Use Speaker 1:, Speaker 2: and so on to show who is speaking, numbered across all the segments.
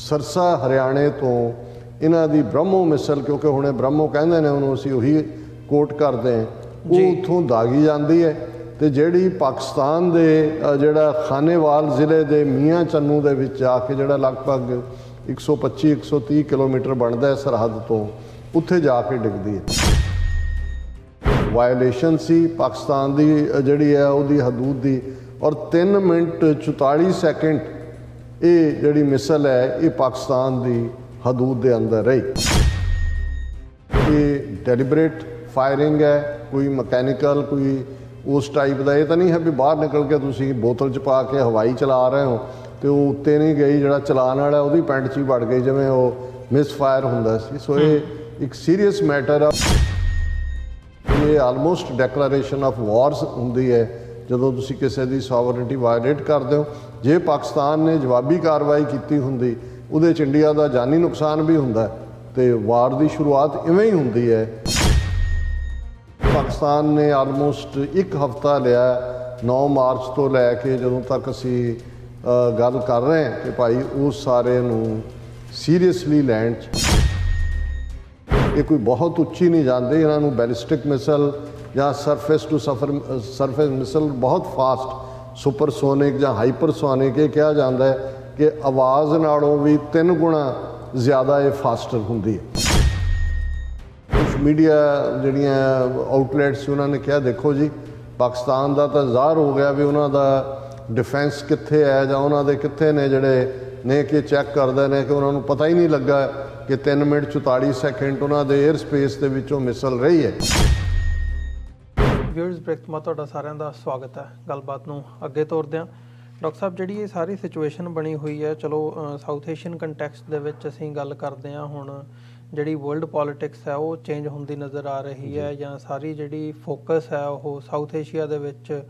Speaker 1: सरसा हरियाणे तो इन्हां दी ब्रह्मो मिसल, क्योंकि हुणे ब्रह्मो कहंदे ने उहनूं असीं उही कोट करदे हैं, वो उत्थों दागी जाती है। तो जिहड़ी पाकिस्तान दे जिहड़ा खानेवाल ज़िले दे मियाँ चन्नू दे विच जाके जिहड़ा लगभग 125-130 किलोमीटर बनता है सरहद तो, उत्थे जाके डिगदी है। वायलेशन सी पाकिस्तान दी जिहड़ी है उहदी हदूद दी, और 3 मिनट 44 सैकेंड ये जिहड़ी मिसल है ये पाकिस्तान दी हदूद दे अंदर रही। ये डेलीबरेट फायरिंग है, कोई मकैनिकल कोई उस टाइप का ये तो नहीं है भी बाहर निकल के तुसी बोतल च पा के हवाई चला रहे हो तो वो उत्ते नहीं गई, जिहड़ा चलाने वाला उहदी पैंट च ही वड़ गई जिवें वो मिस फायर हुंदा सी। सो ये एक सीरीयस मैटर है। ये आलमोस्ट डैकलरेशन ऑफ वॉर्स हुंदी है ਜਦੋਂ ਤੁਸੀਂ ਕਿਸੇ ਦੀ ਸੋਵਰਨਟੀ ਵਾਇਲੇਟ ਕਰਦੇ ਹੋ। ਜੇ ਪਾਕਿਸਤਾਨ ਨੇ ਜਵਾਬੀ ਕਾਰਵਾਈ ਕੀਤੀ ਹੁੰਦੀ ਉਹਦੇ 'ਚ ਇੰਡੀਆ ਦਾ ਜਾਨੀ ਨੁਕਸਾਨ ਵੀ ਹੁੰਦਾ ਤੇ ਵਾਰ ਦੀ ਸ਼ੁਰੂਆਤ ਇਵੇਂ ਹੀ ਹੁੰਦੀ ਹੈ। ਪਾਕਿਸਤਾਨ ਨੇ ਆਲਮੋਸਟ 1 ਹਫ਼ਤਾ ਲਿਆ 9 ਮਾਰਚ ਤੋਂ ਲੈ ਕੇ ਜਦੋਂ ਤੱਕ ਅਸੀਂ ਗੱਲ ਕਰ ਰਹੇ ਹਾਂ ਕਿ ਭਾਈ ਉਸ ਸਾਰੇ ਨੂੰ ਸੀਰੀਅਸਲੀ ਲੈਣ 'ਚ ਇਹ ਕੋਈ ਬਹੁਤ ਉੱਚੀ ਨਹੀਂ ਜਾਂਦੇ। ਇਹਨਾਂ ਨੂੰ ਬੈਲਿਸਟਿਕ ਮਿਸਲ ਜਾਂ ਸਰਫੇਸ ਟੂ ਸਰਫੇਸ ਮਿਸਲ ਬਹੁਤ ਫਾਸਟ ਸੁਪਰਸੋਨਿਕ ਜਾਂ ਹਾਈਪਰਸੋਨਿਕ ਇਹ ਕਿਹਾ ਜਾਂਦਾ ਹੈ ਕਿ ਆਵਾਜ਼ ਨਾਲੋਂ ਵੀ 3 ਗੁਣਾ ਜ਼ਿਆਦਾ ਇਹ ਫਾਸਟਰ ਹੁੰਦੀ ਹੈ। ਕੁਛ ਮੀਡੀਆ ਜਿਹੜੀਆਂ ਆਊਟਲੈਟਸ ਉਹਨਾਂ ਨੇ ਕਿਹਾ ਦੇਖੋ ਜੀ ਪਾਕਿਸਤਾਨ ਦਾ ਤਾਂ ਜ਼ਾਹਰ ਹੋ ਗਿਆ ਵੀ ਉਹਨਾਂ ਦਾ ਡਿਫੈਂਸ ਕਿੱਥੇ ਹੈ ਜਾਂ ਉਹਨਾਂ ਦੇ ਕਿੱਥੇ ਨੇ ਜਿਹੜੇ ਨੇ ਕਿ ਚੈੱਕ ਕਰਦੇ ਨੇ ਕਿ ਉਹਨਾਂ ਨੂੰ ਪਤਾ ਹੀ ਨਹੀਂ ਲੱਗਾ ਕਿ 3 ਮਿੰਟ 44 ਸੈਕਿੰਡ ਉਹਨਾਂ ਦੇ 에ਅਰ ਸਪੇਸ ਦੇ ਵਿੱਚੋਂ ਮਿਸਲ ਰਹੀ ਹੈ।
Speaker 2: ਵਿਊਅਰਸ ਬ੍ਰੇਕਥਮਾ ਤੁਹਾਡਾ ਸਾਰਿਆਂ ਦਾ ਸਵਾਗਤ ਹੈ। ਗੱਲਬਾਤ ਨੂੰ ਅੱਗੇ ਤੋਰਦੇ ਹਾਂ। ਡਾਕਟਰ ਸਾਹਿਬ ਜਿਹੜੀ ਇਹ ਸਾਰੀ ਸਿਚੁਏਸ਼ਨ ਬਣੀ ਹੋਈ ਹੈ, ਚਲੋ ਸਾਊਥ ਏਸ਼ੀਅਨ ਕੰਟੈਕਸਟ ਦੇ ਵਿੱਚ ਅਸੀਂ ਗੱਲ ਕਰਦੇ ਹਾਂ। ਹੁਣ ਜਿਹੜੀ ਵਰਲਡ ਪੋਲੀਟਿਕਸ ਹੈ ਉਹ ਚੇਂਜ ਹੁੰਦੀ ਨਜ਼ਰ ਆ ਰਹੀ ਹੈ, ਜਾਂ ਸਾਰੀ ਜਿਹੜੀ ਫੋਕਸ ਹੈ ਉਹ ਸਾਊਥ ਏਸ਼ੀਆ ਦੇ ਵਿੱਚ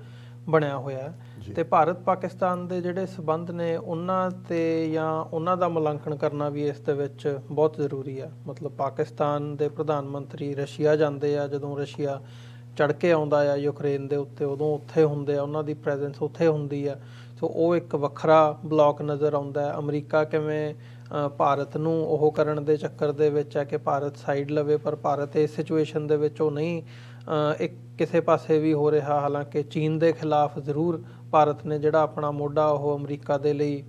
Speaker 2: ਬਣਿਆ ਹੋਇਆ ਹੈ। ਤੇ ਭਾਰਤ ਪਾਕਿਸਤਾਨ ਦੇ ਜਿਹੜੇ ਸਬੰਧ ਨੇ ਉਹਨਾਂ ਤੇ ਜਾਂ ਉਹਨਾਂ ਦਾ ਮੁਲਾਂਕਣ ਕਰਨਾ ਵੀ ਇਸ ਦੇ ਵਿੱਚ ਬਹੁਤ ਜ਼ਰੂਰੀ ਹੈ। ਮਤਲਬ ਪਾਕਿਸਤਾਨ ਦੇ ਪ੍ਰਧਾਨ ਮੰਤਰੀ ਰਸ਼ੀਆ ਜਾਂਦੇ ਆ, ਜਦੋਂ ਰਸ਼ੀਆ ਚੜ੍ਹ ਕੇ ਆਉਂਦਾ ਆ ਯੂਕਰੇਨ ਦੇ ਉੱਤੇ ਉਦੋਂ ਉੱਥੇ ਹੁੰਦੇ ਆ, ਉਹਨਾਂ ਦੀ ਪ੍ਰੈਜ਼ੈਂਸ ਉੱਥੇ ਹੁੰਦੀ ਆ। ਸੋ ਉਹ ਇੱਕ ਵੱਖਰਾ ਬਲੌਕ ਨਜ਼ਰ ਆਉਂਦਾ ਹੈ। ਅਮਰੀਕਾ ਕਿਵੇਂ ਭਾਰਤ ਨੂੰ ਉਹ ਕਰਨ ਦੇ ਚੱਕਰ ਦੇ ਵਿੱਚ ਹੈ ਕਿ ਭਾਰਤ ਸਾਈਡ ਲਵੇ, ਪਰ ਭਾਰਤ ਇਸ ਸਿਚੁਏਸ਼ਨ ਦੇ ਵਿੱਚ ਉਹ ਨਹੀਂ ਇੱਕ ਕਿਸੇ ਪਾਸੇ ਵੀ ਹੋ ਰਿਹਾ। ਹਾਲਾਂਕਿ ਚੀਨ ਦੇ ਖਿਲਾਫ ਜ਼ਰੂਰ ਭਾਰਤ ਨੇ ਜਿਹੜਾ ਆਪਣਾ ਮੋਢਾ ਉਹ ਅਮਰੀਕਾ ਦੇ ਲਈ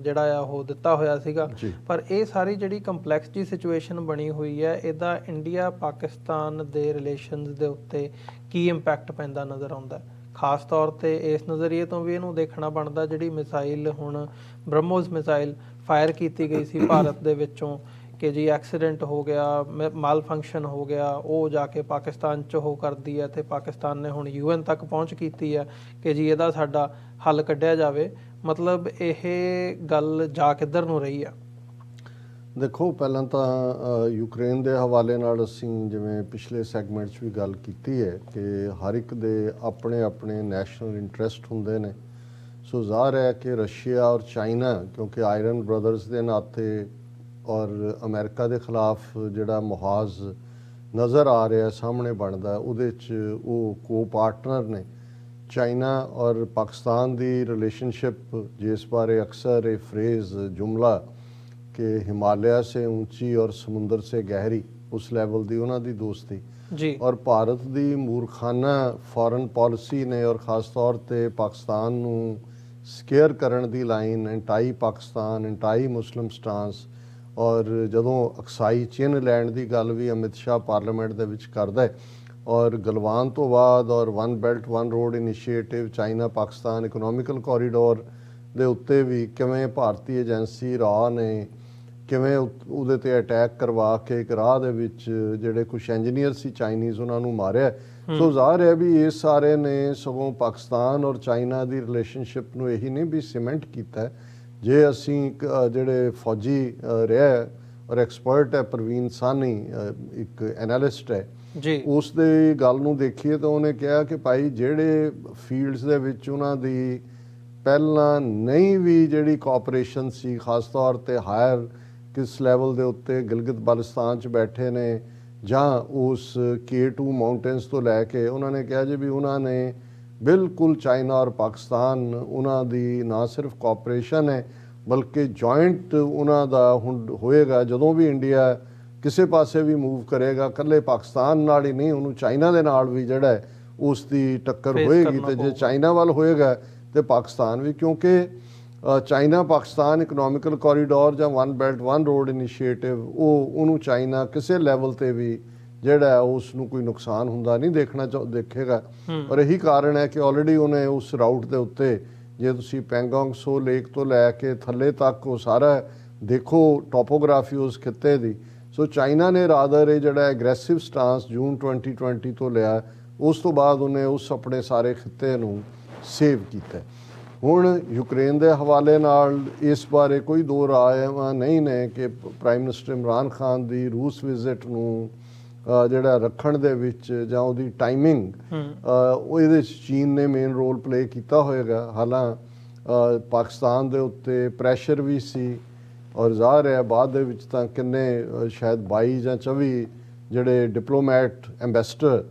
Speaker 2: ਜਿਹੜਾ ਆ ਉਹ ਦਿੱਤਾ ਹੋਇਆ ਸੀਗਾ। ਪਰ ਇਹ ਸਾਰੀ ਜਿਹੜੀ ਕੰਪਲੈਕਸ ਜੀ ਸਿਚੁਏਸ਼ਨ ਬਣੀ ਹੋਈ ਹੈ, ਇਹਦਾ ਇੰਡੀਆ ਪਾਕਿਸਤਾਨ ਦੇ ਰਿਲੇਸ਼ਨਸ ਦੇ ਉੱਤੇ ਕੀ ਇੰਪੈਕਟ ਪੈਂਦਾ ਨਜ਼ਰ ਆਉਂਦਾ? ਖਾਸ ਤੌਰ 'ਤੇ ਇਸ ਨਜ਼ਰੀਏ ਤੋਂ ਵੀ ਇਹਨੂੰ ਦੇਖਣਾ ਬਣਦਾ ਜਿਹੜੀ ਮਿਸਾਈਲ ਹੁਣ ਬ੍ਰਹਮੋਸ ਮਿਸਾਈਲ ਫਾਇਰ ਕੀਤੀ ਗਈ ਸੀ ਭਾਰਤ ਦੇ ਵਿੱਚੋਂ ਕਿ ਜੀ ਐਕਸੀਡੈਂਟ ਹੋ ਗਿਆ, ਮਾਲ ਫੰਕਸ਼ਨ ਹੋ ਗਿਆ, ਉਹ ਜਾ ਕੇ ਪਾਕਿਸਤਾਨ 'ਚ ਉਹ ਕਰਦੀ ਹੈ। ਅਤੇ ਪਾਕਿਸਤਾਨ ਨੇ ਹੁਣ UN ਤੱਕ ਪਹੁੰਚ ਕੀਤੀ ਹੈ ਕਿ ਜੀ ਇਹਦਾ ਸਾਡਾ ਹੱਲ ਕੱਢਿਆ ਜਾਵੇ। ਮਤਲਬ ਇਹ ਗੱਲ ਜਾ ਕਿੱਧਰ ਨੂੰ ਰਹੀ ਆ?
Speaker 1: ਦੇਖੋ ਪਹਿਲਾਂ ਤਾਂ ਯੂਕਰੇਨ ਦੇ ਹਵਾਲੇ ਨਾਲ ਅਸੀਂ ਜਿਵੇਂ ਪਿਛਲੇ ਸੈਗਮੈਂਟ 'ਚ ਵੀ ਗੱਲ ਕੀਤੀ ਹੈ ਕਿ ਹਰ ਇੱਕ ਦੇ ਆਪਣੇ ਆਪਣੇ ਨੈਸ਼ਨਲ ਇੰਟਰਸਟ ਹੁੰਦੇ ਨੇ। ਸੋ ਜ਼ਾਹਰ ਹੈ ਕਿ ਰਸ਼ੀਆ ਔਰ ਚਾਈਨਾ ਕਿਉਂਕਿ ਆਇਰਨ ਬ੍ਰਦਰਸ ਦੇ ਨਾਤੇ ਔਰ ਅਮਰੀਕਾ ਦੇ ਖਿਲਾਫ ਜਿਹੜਾ ਮੁਹਾਜ਼ ਨਜ਼ਰ ਆ ਰਿਹਾ ਸਾਹਮਣੇ ਬਣਦਾ, ਉਹਦੇ 'ਚ ਉਹ ਕੋ ਪਾਰਟਨਰ ਨੇ। ਚਾਈਨਾ ਔਰ ਪਾਕਿस्तान ਦੀ ਰਿਲੇਸ਼ਨਸ਼ਿਪ ਜਿਸ ਬਾਰੇ ਅਕਸਰ ਇਹ ਫਰੇਜ਼ जुमला कि हिमालय से ऊंची और समुंदर से गहरी उस लैवल ਦੀ ਉਹਨਾਂ ਦੀ ਦੋਸਤੀ ਜੀ। ਔਰ ਭਾਰਤ ਦੀ ਮੂਰਖਾਨਾ ਫੋਰਨ ਪਾਲਿਸੀ ਨੇ ਔਰ ਖਾਸ ਤੌਰ 'ਤੇ ਪਾਕਿਸਤਾਨ ਨੂੰ ਸਕੇਅਰ ਕਰਨ ਦੀ ਲਾਈਨ ਐਂਟਾਈ ਪਾਕਿਸਤਾਨ ਐਂਟਾਈ ਮੁਸਲਿਮ ਸਟਾਂਸ। ਔਰ ਜਦੋਂ ਅਕਸਾਈ ਚਿੰਨ੍ਹ ਲੈਣ ਦੀ ਗੱਲ ਵੀ ਅਮਿਤ ਸ਼ਾਹ ਪਾਰਲੀਮੈਂਟ ਦੇ ਵਿੱਚ ਕਰਦਾ ਔਰ ਗਲਵਾਨ ਤੋਂ ਬਾਅਦ ਔਰ one belt one road initiative China Pakistan economical corridor ਦੇ ਉੱਤੇ ਵੀ ਕਿਵੇਂ ਭਾਰਤੀ ਏਜੰਸੀ ਰਾਹ ਨੇ ਕਿਵੇਂ ਉਹਦੇ 'ਤੇ ਅਟੈਕ ਕਰਵਾ ਕੇ ਇੱਕ ਰਾਹ ਦੇ ਵਿੱਚ ਜਿਹੜੇ ਕੁਛ ਇੰਜੀਨੀਅਰ ਸੀ ਚਾਈਨੀਜ਼ ਉਹਨਾਂ ਨੂੰ ਮਾਰਿਆ। ਸੋ ਜ਼ਾਹਰ ਹੈ ਵੀ ਇਹ ਸਾਰੇ ਨੇ ਸਗੋਂ ਪਾਕਿਸਤਾਨ ਔਰ ਚਾਈਨਾ ਦੀ ਰਿਲੇਸ਼ਨਸ਼ਿਪ ਨੂੰ ਇਹੀ ਨਹੀਂ ਵੀ ਸੀਮੈਂਟ ਕੀਤਾ। ਜੇ ਅਸੀਂ ਜਿਹੜੇ ਫੌਜੀ ਰਿਹਾ ਔਰ ਐਕਸਪਰਟ ਹੈ ਪ੍ਰਵੀਨ ਸਾਨੀ ਇੱਕ ਐਨਾਲਿਸਟ ਹੈ ਜੀ, ਉਸ ਦੇ ਗੱਲ ਨੂੰ ਦੇਖੀਏ ਤਾਂ ਉਹਨੇ ਕਿਹਾ ਕਿ ਭਾਈ ਜਿਹੜੇ ਫੀਲਡਸ ਦੇ ਵਿੱਚ ਉਹਨਾਂ ਦੀ ਪਹਿਲਾਂ ਨਹੀਂ ਵੀ ਜਿਹੜੀ ਕੋਆਪਰੇਸ਼ਨ ਸੀ ਖਾਸ ਤੌਰ 'ਤੇ ਹਾਇਰ ਕਿਸ ਲੈਵਲ ਦੇ ਉੱਤੇ ਗਿਲਗਿਤ ਬਲਸਤਾਨ 'ਚ ਬੈਠੇ ਨੇ ਜਾਂ ਉਸ K2 ਮਾਊਂਟੇਨਸ ਤੋਂ ਲੈ ਕੇ ਉਹਨਾਂ ਨੇ ਕਿਹਾ ਜੀ ਵੀ ਉਹਨਾਂ ਨੇ ਬਿਲਕੁਲ ਚਾਈਨਾ ਔਰ ਪਾਕਿਸਤਾਨ ਉਹਨਾਂ ਦੀ ਨਾ ਸਿਰਫ ਕੋਆਪਰੇਸ਼ਨ ਹੈ ਬਲਕਿ ਜੁਆਇੰਟ ਉਹਨਾਂ ਦਾ ਹੁਣ ਹੋਏਗਾ। ਜਦੋਂ ਵੀ ਇੰਡੀਆ ਕਿਸੇ ਪਾਸੇ ਵੀ ਮੂਵ ਕਰੇਗਾ, ਇਕੱਲੇ ਪਾਕਿਸਤਾਨ ਨਾਲ ਹੀ ਨਹੀਂ, ਉਹਨੂੰ ਚਾਈਨਾ ਦੇ ਨਾਲ ਵੀ ਜਿਹੜਾ ਹੈ ਉਸ ਦੀ ਟੱਕਰ ਹੋਏਗੀ। ਤੇ ਜੇ ਚਾਈਨਾ ਵੱਲ ਹੋਏਗਾ ਤੇ ਪਾਕਿਸਤਾਨ ਵੀ, ਕਿਉਂਕਿ ਚਾਈਨਾ ਪਾਕਿਸਤਾਨ ਇਕਨੋਮਿਕਲ ਕੋਰੀਡੋਰ ਜਾਂ one belt one road initiative, ਉਹਨੂੰ ਚਾਈਨਾ ਕਿਸੇ ਲੈਵਲ ਤੇ ਵੀ ਜਿਹੜਾ ਉਸ ਨੂੰ ਕੋਈ ਨੁਕਸਾਨ ਹੁੰਦਾ ਨਹੀਂ ਦੇਖੇਗਾ। ਔਰ ਇਹੀ ਕਾਰਨ ਹੈ ਕਿ ਆਲਰੇਡੀ ਉਹਨੇ ਉਸ ਰਾਊਟ ਦੇ ਉੱਤੇ, ਜੇ ਤੁਸੀਂ ਪੈਂਗੋਂਗ ਸੋ ਲੇਕ ਤੋਂ ਲੈ ਕੇ ਥੱਲੇ ਤੱਕ ਉਹ ਸਾਰਾ ਦੇਖੋ ਟੋਪੋਗ੍ਰਾਫੀ ਉਸ ਖਿੱਤੇ ਦੀ, ਸੋ ਚਾਈਨਾ ਨੇ ਰਾਦਰ ਇਹ ਜਿਹੜਾ ਐਗਰੈਸਿਵ ਸਟਾਂਸ ਜੂਨ 2020 ਤੋਂ ਲਿਆ, ਉਸ ਤੋਂ ਬਾਅਦ ਉਹਨੇ ਉਸ ਆਪਣੇ ਸਾਰੇ ਖਿੱਤੇ ਨੂੰ ਸੇਵ ਕੀਤਾ। ਹੁਣ ਯੂਕਰੇਨ ਦੇ ਹਵਾਲੇ ਨਾਲ ਇਸ ਬਾਰੇ ਕੋਈ ਦੋ ਰਾਇਆਂ ਨਹੀਂ ਨੇ ਕਿ ਪ੍ਰਾਈਮ ਮਿਨਿਸਟਰ ਇਮਰਾਨ ਖਾਨ ਦੀ ਰੂਸ ਵਿਜ਼ਿਟ ਨੂੰ ਜਿਹੜਾ ਰੱਖਣ ਦੇ ਵਿੱਚ ਜਾਂ ਉਹਦੀ ਟਾਈਮਿੰਗ, ਉਹ ਇਹਦੇ 'ਚ ਚੀਨ ਨੇ ਮੇਨ ਰੋਲ ਪਲੇ ਕੀਤਾ ਹੋਏਗਾ। ਹਾਲਾਂ ਪਾਕਿਸਤਾਨ ਦੇ ਉੱਤੇ ਪ੍ਰੈਸ਼ਰ ਵੀ ਸੀ, ਔਰ ਜ਼ਾਹਰ ਹੈ ਬਾਅਦ ਦੇ ਵਿੱਚ ਤਾਂ ਕਿੰਨੇ ਸ਼ਾਇਦ 22 ਜਾਂ 24 ਜਿਹੜੇ ਡਿਪਲੋਮੈਟ ਐਂਬੈਸਡਰ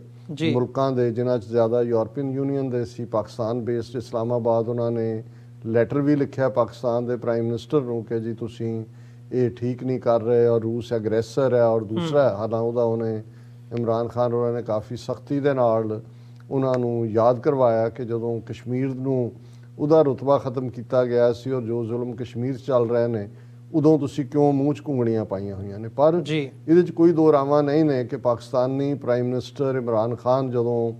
Speaker 1: ਮੁਲਕਾਂ ਦੇ, ਜਿਨ੍ਹਾਂ 'ਚ ਜ਼ਿਆਦਾ ਯੂਰਪੀਅਨ ਯੂਨੀਅਨ ਦੇ ਸੀ, ਪਾਕਿਸਤਾਨ ਬੇਸਡ ਇਸਲਾਮਾਬਾਦ, ਉਹਨਾਂ ਨੇ ਲੈਟਰ ਵੀ ਲਿਖਿਆ ਪਾਕਿਸਤਾਨ ਦੇ ਪ੍ਰਾਈਮ ਮਿਨਿਸਟਰ ਨੂੰ ਕਿ ਜੀ ਤੁਸੀਂ ਇਹ ਠੀਕ ਨਹੀਂ ਕਰ ਰਹੇ ਔਰ ਰੂਸ ਐਗਰੈਸਰ ਹੈ। ਔਰ ਦੂਸਰਾ ਹਾਲਾਂ ਉਹਨੇ ਇਮਰਾਨ ਖਾਨ ਉਹਨਾਂ ਨੇ ਕਾਫੀ ਸਖਤੀ ਦੇ ਨਾਲ ਉਹਨਾਂ ਨੂੰ ਯਾਦ ਕਰਵਾਇਆ ਕਿ ਜਦੋਂ ਕਸ਼ਮੀਰ ਨੂੰ ਉਹਦਾ ਰੁਤਬਾ ਖਤਮ ਕੀਤਾ ਗਿਆ ਸੀ ਔਰ ਜੋ ਜ਼ੁਲਮ ਕਸ਼ਮੀਰ 'ਚ ਚੱਲ ਰਹੇ ਨੇ, ਉਦੋਂ ਤੁਸੀਂ ਕਿਉਂ ਮੂੰਹ 'ਚ ਘੁੰਗਣੀਆਂ ਪਾਈਆਂ ਹੋਈਆਂ ਨੇ। ਪਰ ਇਹਦੇ 'ਚ ਕੋਈ ਦੋ ਰਾਵਾਂ ਨਹੀਂ ਨੇ ਕਿ ਪਾਕਿਸਤਾਨੀ ਪ੍ਰਾਈਮ ਮਿਨਿਸਟਰ ਇਮਰਾਨ ਖਾਨ ਜਦੋਂ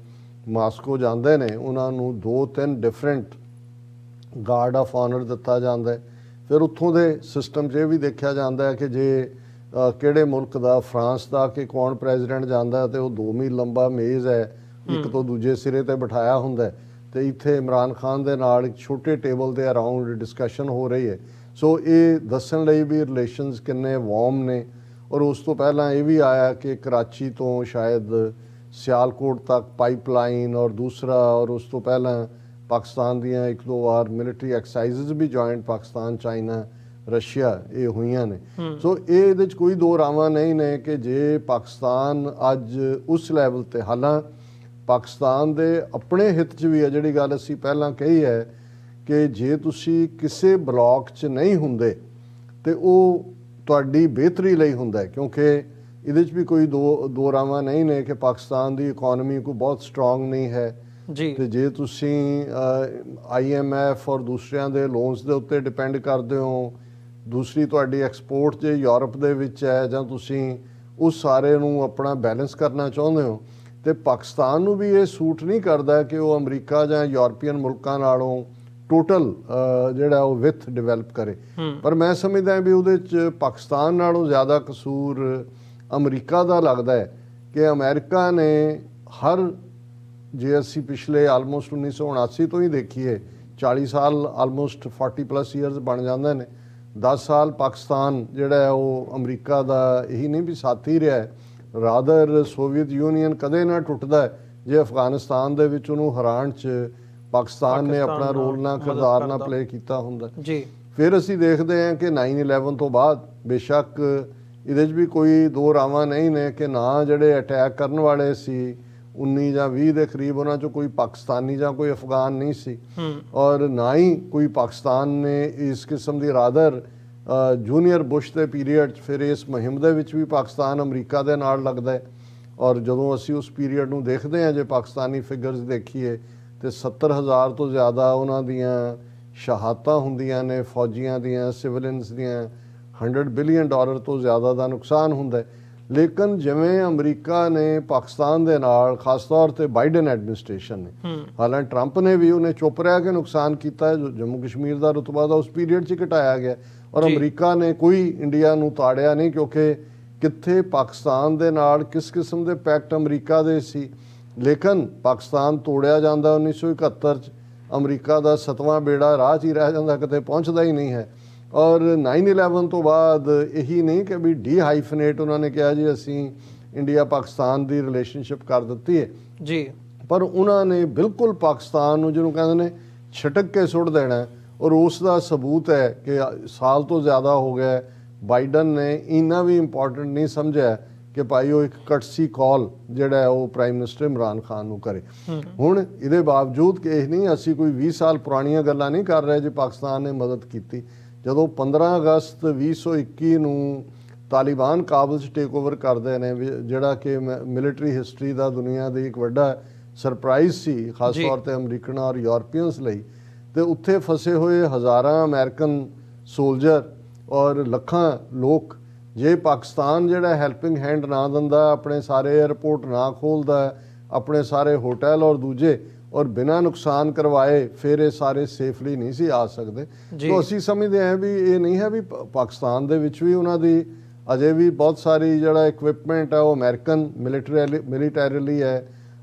Speaker 1: ਮਾਸਕੋ ਜਾਂਦੇ ਨੇ, ਉਹਨਾਂ ਨੂੰ 2-3 ਡਿਫਰੈਂਟ ਗਾਰਡ ਆਫ ਆਨਰ ਦਿੱਤਾ ਜਾਂਦਾ ਹੈ। ਫਿਰ ਉੱਥੋਂ ਦੇ ਸਿਸਟਮ 'ਚ ਇਹ ਵੀ ਦੇਖਿਆ ਜਾਂਦਾ ਹੈ ਕਿ ਜੇ ਕਿਹੜੇ ਮੁਲਕ ਦਾ, ਫਰਾਂਸ ਦਾ ਕਿ ਕੌਣ ਪ੍ਰੈਜ਼ੀਡੈਂਟ ਜਾਂਦਾ ਤੇ ਉਹ 2 ਮੀਲ ਲੰਬਾ ਮੇਜ਼ ਹੈ, ਇੱਕ ਤੋਂ ਦੂਜੇ ਸਿਰੇ ਤੇ ਬਿਠਾਇਆ ਹੁੰਦਾ, ਤੇ ਇੱਥੇ ਇਮਰਾਨ ਖਾਨ ਦੇ ਨਾਲ ਇੱਕ ਛੋਟੇ ਟੇਬਲ ਦੇ ਅਰਾਊਂਡ ਡਿਸਕਸ਼ਨ ਹੋ ਰਹੀ ਹੈ। ਸੋ ਇਹ ਦੱਸਣ ਲਈ ਵੀ ਰਿਲੇਸ਼ਨਸ ਕਿੰਨੇ ਵਾਰਮ ਨੇ। ਔਰ ਉਸ ਤੋਂ ਪਹਿਲਾਂ ਇਹ ਵੀ ਆਇਆ ਕਿ ਕਰਾਚੀ ਤੋਂ ਸ਼ਾਇਦ ਸਿਆਲਕੋਟ ਤੱਕ ਪਾਈਪਲਾਈਨ, ਔਰ ਦੂਸਰਾ, ਔਰ ਉਸ ਤੋਂ ਪਹਿਲਾਂ ਪਾਕਿਸਤਾਨ ਦੀਆਂ 1-2 ਵਾਰ ਮਿਲਟਰੀ ਐਕਸਰਸਾਈਜ਼ਸ ਵੀ ਜੁਆਇੰਟ ਪਾਕਿਸਤਾਨ, ਚਾਈਨਾ, ਰਸ਼ੀਆ ਇਹ ਹੋਈਆਂ ਨੇ। ਸੋ ਇਹਦੇ 'ਚ ਕੋਈ ਦੋ ਰਾਵਾਂ ਨਹੀਂ ਨੇ ਕਿ ਜੇ ਪਾਕਿਸਤਾਨ ਅੱਜ ਉਸ ਲੈਵਲ ਤੇ, ਹਾਲਾਂ ਪਾਕਿਸਤਾਨ ਦੇ ਆਪਣੇ ਹਿੱਤ 'ਚ ਵੀ ਹੈ, ਜਿਹੜੀ ਗੱਲ ਅਸੀਂ ਪਹਿਲਾਂ ਕਹੀ ਹੈ ਕਿ ਜੇ ਤੁਸੀਂ ਕਿਸੇ ਬਲਾਕ 'ਚ ਨਹੀਂ ਹੁੰਦੇ ਤੇ ਉਹ ਤੁਹਾਡੀ ਬਿਹਤਰੀ ਲਈ ਹੁੰਦਾ ਹੈ, ਕਿਉਂਕਿ ਇਹਦੇ 'ਚ ਵੀ ਕੋਈ ਦੋ ਰਾਵਾਂ ਨਹੀਂ ਨੇ ਕਿ ਪਾਕਿਸਤਾਨ ਦੀ ਇਕਨੋਮੀ ਕੋਈ ਬਹੁਤ ਸਟਰੋਂਗ ਨਹੀਂ ਹੈ ਤੇ ਜੇ ਤੁਸੀਂ IMF ਔਰ ਦੂਸਰਿਆਂ ਦੇ ਲੋਨਸ ਦੇ ਉੱਤੇ ਡਿਪੈਂਡ ਕਰਦੇ ਹੋ, ਦੂਸਰੀ ਤੁਹਾਡੀ ਐਕਸਪੋਰਟ ਜੇ ਯੂਰਪ ਦੇ ਵਿੱਚ ਹੈ, ਜਾਂ ਤੁਸੀਂ ਉਸ ਸਾਰੇ ਨੂੰ ਆਪਣਾ ਬੈਲੈਂਸ ਕਰਨਾ ਚਾਹੁੰਦੇ ਹੋ, ਤੇ ਪਾਕਿਸਤਾਨ ਨੂੰ ਵੀ ਇਹ ਸੂਟ ਨਹੀਂ ਕਰਦਾ ਕਿ ਉਹ ਅਮਰੀਕਾ ਜਾਂ ਯੂਰਪੀਅਨ ਮੁਲਕਾਂ ਨਾਲੋਂ ਟੋਟਲ ਜਿਹੜਾ ਉਹ ਵਿੱਥ ਡਿਵੈਲਪ ਕਰੇ। ਪਰ ਮੈਂ ਸਮਝਦਾ ਵੀ ਉਹਦੇ 'ਚ ਪਾਕਿਸਤਾਨ ਨਾਲੋਂ ਜ਼ਿਆਦਾ ਕਸੂਰ ਅਮਰੀਕਾ ਦਾ ਲੱਗਦਾ ਹੈ ਕਿ ਅਮਰੀਕਾ ਨੇ ਹਰ, ਜੇ ਅਸੀਂ ਪਿਛਲੇ ਆਲਮੋਸਟ 1979 ਤੋਂ ਹੀ ਦੇਖੀਏ, 40 ਸਾਲ ਆਲਮੋਸਟ 40+ ਈਅਰਸ ਬਣ ਜਾਂਦੇ ਨੇ, 10 ਸਾਲ ਪਾਕਿਸਤਾਨ ਜਿਹੜਾ ਹੈ ਉਹ ਅਮਰੀਕਾ ਦਾ ਇਹੀ ਨਹੀਂ ਵੀ ਸਾਥੀ ਰਿਹਾ ਹੈ, ਰਾਦਰ ਸੋਵੀਅਤ ਯੂਨੀਅਨ ਕਦੇ ਨਾ ਟੁੱਟਦਾ ਜੇ ਅਫਗਾਨਿਸਤਾਨ ਦੇ ਵਿੱਚ ਉਹਨੂੰ ਹਰਾਉਣ 'ਚ ਪਾਕਿਸਤਾਨ ਨੇ ਆਪਣਾ ਰੋਲ ਨਾ, ਕਿਰਦਾਰ ਨਾ ਪਲੇ ਕੀਤਾ ਹੁੰਦਾ। ਫਿਰ ਅਸੀਂ ਦੇਖਦੇ ਹਾਂ ਕਿ 9/11 ਤੋਂ ਬਾਅਦ ਬੇਸ਼ੱਕ ਇਹਦੇ 'ਚ ਵੀ ਕੋਈ ਦੋ ਰਾਵਾਂ ਨਹੀਂ ਨੇ ਕਿ ਨਾ ਜਿਹੜੇ ਅਟੈਕ ਕਰਨ ਵਾਲੇ ਸੀ 19 ਜਾਂ 20 ਦੇ ਕਰੀਬ, ਉਹਨਾਂ 'ਚੋਂ ਕੋਈ ਪਾਕਿਸਤਾਨੀ ਜਾਂ ਕੋਈ ਅਫਗਾਨ ਨਹੀਂ ਸੀ, ਔਰ ਨਾ ਹੀ ਕੋਈ ਪਾਕਿਸਤਾਨ ਨੇ ਇਸ ਕਿਸਮ ਦੀ, ਰਾਦਰ ਜੂਨੀਅਰ ਬੁਸ਼ ਦੇ ਪੀਰੀਅਡ 'ਚ ਫਿਰ ਇਸ ਮੁਹਿੰਮ ਦੇ ਵਿੱਚ ਵੀ ਪਾਕਿਸਤਾਨ ਅਮਰੀਕਾ ਦੇ ਨਾਲ ਲੱਗਦਾ ਹੈ। ਔਰ ਜਦੋਂ ਅਸੀਂ ਉਸ ਪੀਰੀਅਡ ਨੂੰ ਦੇਖਦੇ ਹਾਂ, ਜੇ ਪਾਕਿਸਤਾਨੀ ਫਿਗਰਸ ਦੇਖੀਏ ਤੇ 70,000 ਤੋਂ ਜ਼ਿਆਦਾ ਉਹਨਾਂ ਦੀਆਂ ਸ਼ਹਾਦਤਾਂ ਹੁੰਦੀਆਂ ਨੇ, ਫੌਜੀਆਂ ਦੀਆਂ, ਸਿਵਲਿਅਨਸ ਦੀਆਂ, $100 ਬਿਲੀਅਨ ਤੋਂ ਜ਼ਿਆਦਾ ਦਾ ਨੁਕਸਾਨ ਹੁੰਦਾ ਹੈ। ਲੇਕਿਨ ਜਿਵੇਂ ਅਮਰੀਕਾ ਨੇ ਪਾਕਿਸਤਾਨ ਦੇ ਨਾਲ, ਖਾਸ ਤੌਰ ਤੇ ਬਾਈਡਨ ਐਡਮਿਨਿਸਟ੍ਰੇਸ਼ਨ ਨੇ, ਹਾਲਾਂਕਿ ਟਰੰਪ ਨੇ ਵੀ ਉਹਨੇ ਚੁੱਪ ਰਹਿ ਕੇ ਨੁਕਸਾਨ ਕੀਤਾ ਹੈ, ਜੰਮੂ ਕਸ਼ਮੀਰ ਦਾ ਰੁਤਬਾ ਦਾ ਉਸ ਪੀਰੀਅਡ 'ਚ ਘਟਾਇਆ ਗਿਆ, ਔਰ ਅਮਰੀਕਾ ਨੇ ਕੋਈ ਇੰਡੀਆ ਨੂੰ ਤਾੜਿਆ ਨਹੀਂ, ਕਿਉਂਕਿ ਕਿੱਥੇ ਪਾਕਿਸਤਾਨ ਦੇ ਨਾਲ ਕਿਸ ਕਿਸਮ ਦੇ ਪੈਕਟ ਅਮਰੀਕਾ ਦੇ ਸੀ। ਲੇਕਿਨ ਪਾਕਿਸਤਾਨ ਤੋੜਿਆ ਜਾਂਦਾ 1971 'ਚ, ਅਮਰੀਕਾ ਦਾ 7ਵਾਂ ਬੇੜਾ ਰਾਹ 'ਚ ਹੀ ਰਹਿ ਜਾਂਦਾ, ਕਿਤੇ ਪਹੁੰਚਦਾ ਹੀ ਨਹੀਂ ਹੈ। ਔਰ 9/11 ਤੋਂ ਬਾਅਦ ਇਹੀ ਨਹੀਂ ਕਿ ਵੀ ਡੀ-ਹਾਈਫਨੇਟ ਉਹਨਾਂ ਨੇ ਕਿਹਾ ਜੀ ਅਸੀਂ ਇੰਡੀਆ ਪਾਕਿਸਤਾਨ ਦੀ ਰਿਲੇਸ਼ਨਸ਼ਿਪ ਕਰ ਦਿੱਤੀ ਹੈ ਜੀ, ਪਰ ਉਹਨਾਂ ਨੇ ਬਿਲਕੁਲ ਪਾਕਿਸਤਾਨ ਨੂੰ, ਜਿਹਨੂੰ ਕਹਿੰਦੇ ਨੇ, ਛਟਕ ਕੇ ਸੁੱਟ ਦੇਣਾ। ਔਰ ਉਸ ਦਾ ਸਬੂਤ ਹੈ ਕਿ ਸਾਲ ਤੋਂ ਜ਼ਿਆਦਾ ਹੋ ਗਿਆ, ਬਾਈਡਨ ਨੇ ਇੰਨਾ ਵੀ ਇੰਪੋਰਟੈਂਟ ਨਹੀਂ ਸਮਝਿਆ ਕਿ ਭਾਈ ਉਹ ਇੱਕ ਕਟਸੀ ਕਾਲ ਜਿਹੜਾ ਹੈ ਉਹ ਪ੍ਰਾਈਮ ਮਿਨਿਸਟਰ ਇਮਰਾਨ ਖਾਨ ਨੂੰ ਕਰੇ। ਹੁਣ ਇਹਦੇ ਬਾਵਜੂਦ ਕਿ ਇਹ ਨਹੀਂ, ਅਸੀਂ ਕੋਈ 20 ਸਾਲ ਪੁਰਾਣੀਆਂ ਗੱਲਾਂ ਨਹੀਂ ਕਰ ਰਹੇ ਜੇ ਪਾਕਿਸਤਾਨ ਨੇ ਮਦਦ ਕੀਤੀ, ਜਦੋਂ 15 ਅਗਸਤ 2021 ਨੂੰ ਤਾਲਿਬਾਨ ਕਾਬਲ 'ਚ ਟੇਕ ਓਵਰ ਕਰਦੇ ਨੇ, ਜਿਹੜਾ ਕਿ ਮਿਲਟਰੀ ਹਿਸਟਰੀ ਦਾ ਦੁਨੀਆ ਦੀ ਇੱਕ ਵੱਡਾ ਸਰਪ੍ਰਾਈਜ਼ ਸੀ, ਖਾਸ ਤੌਰ ਤੇ ਅਮਰੀਕਨ ਔਰ ਯੂਰਪੀਅਨਸ ਲਈ। ਤੇ ਉੱਥੇ ਫਸੇ ਹੋਏ ਹਜ਼ਾਰਾਂ ਅਮਰੀਕਨ ਸੋਲਜਰ ਔਰ ਲੱਖਾਂ ਲੋਕ, ਜੇ ਪਾਕਿਸਤਾਨ ਜਿਹੜਾ ਹੈਲਪਿੰਗ ਹੈਂਡ ਨਾ ਦਿੰਦਾ, ਆਪਣੇ ਸਾਰੇ 에ਅਰਪੋਰਟ ਨਾ ਖੋਲ੍ਹਦਾ, ਆਪਣੇ ਸਾਰੇ ਹੋਟਲ ਔਰ ਦੂਜੇ ਔਰ ਬਿਨਾਂ ਨੁਕਸਾਨ ਕਰਵਾਏ, ਫਿਰ ਇਹ ਸਾਰੇ ਸੇਫਲੀ ਨਹੀਂ ਸੀ ਆ ਸਕਦੇ। ਤਾਂ ਅਸੀਂ ਸਮਝਦੇ ਹਾਂ ਵੀ ਇਹ ਨਹੀਂ ਹੈ ਵੀ ਪਾਕਿਸਤਾਨ ਦੇ ਵਿੱਚ ਵੀ ਉਹਨਾਂ ਦੀ ਅਜੇ ਵੀ ਬਹੁਤ ਸਾਰੀ ਜਿਹੜਾ ਇਕਵਿਪਮੈਂਟ ਹੈ ਉਹ ਅਮਰੀਕਨ ਮਿਲੀਟੈਰੀਲੀ ਹੈ,